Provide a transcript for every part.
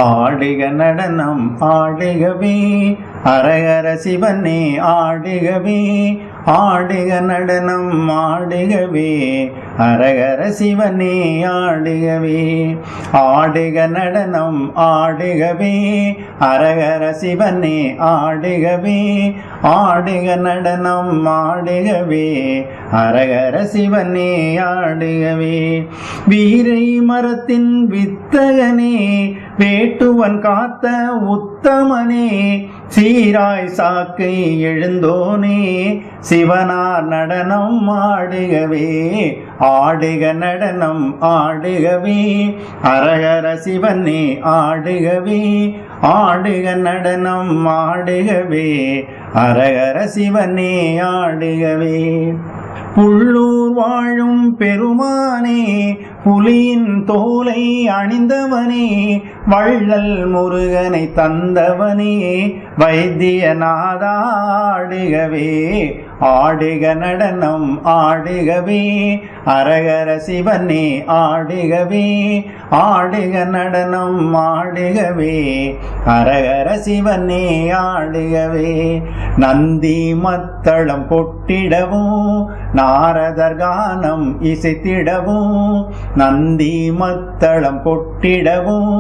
ஆடிக நடனம் ஆடிகவே அரகர சிவனே ஆடிகவே ஆடிக நடனம் ஆடிகவே அரகர சிவனே ஆடிகவே ஆடிக நடனம் ஆடிகவே அரகர சிவனே ஆடிகவே ஆடிக நடனம் ஆடிகவே அரகர சிவனே ஆடிகவே வீரை மரத்தின் வித்தகனே வேட்டுவன் காத்த உத்தமனே சீராய் சாக்கை எழுந்தோனே சிவனார் நடனம் ஆடிகவே ஆடிக நடனம் ஆடிகவே அரகர சிவனே ஆடிகவே ஆடிக நடனம் ஆடிகவே அரகர சிவனே ஆடிகவே புள்ளூர் வாழும் பெருமானே புலியின் தோலை அணிந்தவனே வள்ளல் முருகனை தந்தவனே வைத்தியநாதா ஆடிகவே ஆடிக நடனம் ஆடிகவே அரகர சிவனே ஆடிகவே ஆடிக நடனம் ஆடிகவே அரகர சிவனே ஆடிகவே நந்தி மத்தளம் பொட்டிடவும் நாரதர் கானம் இசைத்திடவும் நந்தி மத்தளம் பொட்டிடவும்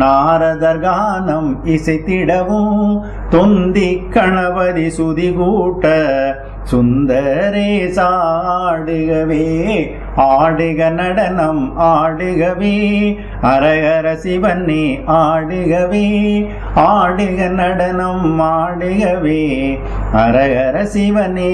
நாரதர் கானம் இசைத்திடவும் தொந்தி கணபதி சுதி கூட்ட சுந்தரேச ஆடிகவே ஆடிக நடனம் ஆடிகவே அரகர சிவனே ஆடிகவே ஆடிக நடனம் ஆடிகவே அரகர சிவனே